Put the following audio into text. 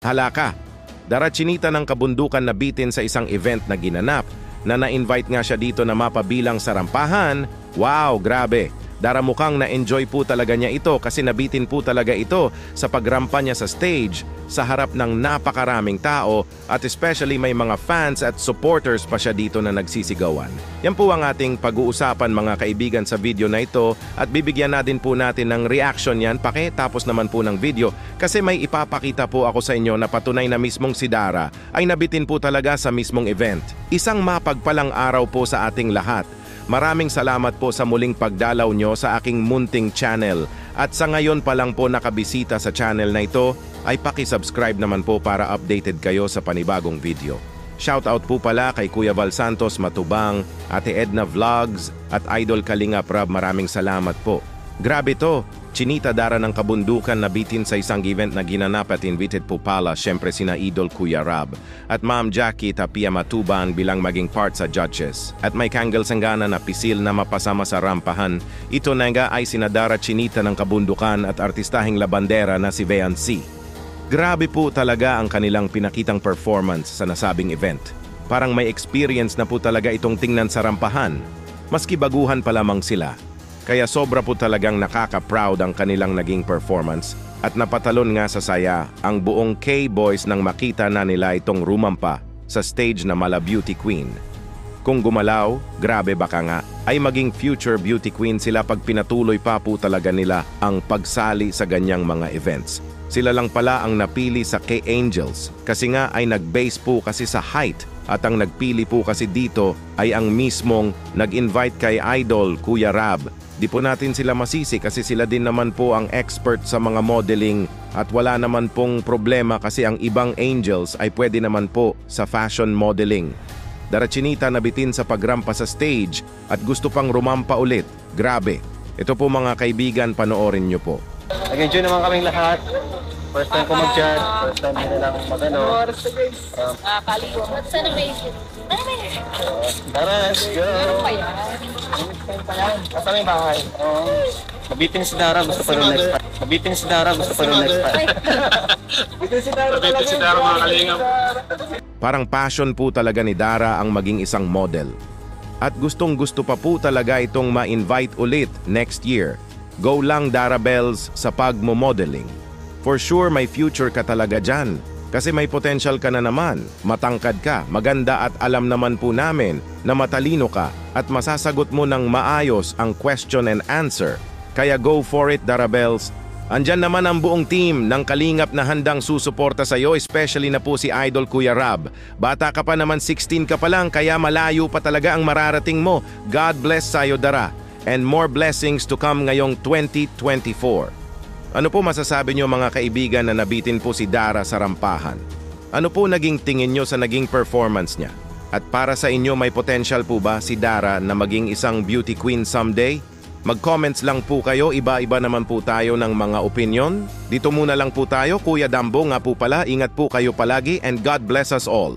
Halaka, Dara Chinita ng kabundukan na bitin sa isang event na ginanap na na-invite nga siya dito na mapabilang sa rampahan. Wow, grabe! Dara mukhang na-enjoy po talaga niya ito kasi nabitin po talaga ito sa pagrampa niya sa stage sa harap ng napakaraming tao at especially may mga fans at supporters pa siya dito na nagsisigawan. Yan po ang ating pag-uusapan mga kaibigan sa video na ito at bibigyan natin po natin ng reaction yan tapos naman po ng video kasi may ipapakita po ako sa inyo na patunay na mismong si Dara ay nabitin po talaga sa mismong event. Isang mapagpalang araw po sa ating lahat. Maraming salamat po sa muling pagdalaw nyo sa aking munting channel at sa ngayon pa lang po nakabisita sa channel na ito ay paki-subscribe naman po para updated kayo sa panibagong video. Shoutout po pala kay Kuya Val Santos Matubang, Ate Edna Vlogs at Idol Kalinga Prab, maraming salamat po. Grabe to! Chinita Dara ng kabundukan na bitin sa isang event na ginanap at invited po pala syempre sina Idol Kuya Rab at Ma'am Jackie Tapia Matuban bilang maging part sa judges. At may Kangol Sanggana na pisil na mapasama sa rampahan. Ito na nga ay sina Dara Chinita ng kabundukan at artistahing labandera na si Vean C. Grabe po talaga ang kanilang pinakitang performance sa nasabing event. Parang may experience na po talaga itong tingnan sa rampahan. Maski baguhan pa lamang sila. Kaya sobra po talagang nakaka-proud ang kanilang naging performance at napatalon nga sa saya ang buong K-Boys nang makita na nila itong rumampa sa stage na Mala Beauty Queen. Kung gumalaw, grabe baka nga, ay maging future beauty queen sila pag pinatuloy pa po talaga nila ang pagsali sa ganyang mga events. Sila lang pala ang napili sa K-Angels kasi nga ay nag-base po kasi sa height at ang nagpili po kasi dito ay ang mismong nag-invite kay Idol Kuya Rab. Di po natin sila masisi kasi sila din naman po ang expert sa mga modeling at wala naman pong problema kasi ang ibang angels ay pwede naman po sa fashion modeling. Dara Chinita nabitin sa pagrampa sa stage at gusto pang rumampa ulit. Grabe. Ito po mga kaibigan, panoorin nyo po. Nag-enjoy naman kaming lahat. First time ko mag-judge, first time nila lang mag-ano. Kaligo. What's an amazing? Ano ba yun? Tara, let's go! Ano pa yan? Asa may bahay? Nabitin si Dara, gusto pa rin next time. Nabitin si Dara, gusto pa rin next time. Nabitin si Dara, mga kalingap. Parang passion po talaga ni Dara ang maging isang model. At gustong-gusto pa po talaga itong ma-invite ulit next year. Go lang Dara Bells sa pagmo-modeling. For sure may future ka talaga dyan. Kasi may potential ka na naman, matangkad ka, maganda at alam naman po namin na matalino ka at masasagot mo ng maayos ang question and answer. Kaya go for it Dara Bells. Andyan naman ang buong team ng Kalingap na handang susuporta sa iyo, especially na po si Idol Kuya Rab. Bata ka pa naman, 16 ka pa lang, kaya malayo pa talaga ang mararating mo. God bless sa'yo Dara. And more blessings to come ngayong 2024. Ano po masasabi niyo mga kaibigan na nabitin po si Dara sa rampahan? Ano po naging tingin niyo sa naging performance niya? At para sa inyo may potential po ba si Dara na maging isang beauty queen someday? Mag-comments lang po kayo, iba-iba naman po tayo ng mga opinion. Dito muna lang po tayo, Kuya Dambo nga po pala, ingat po kayo palagi and God bless us all.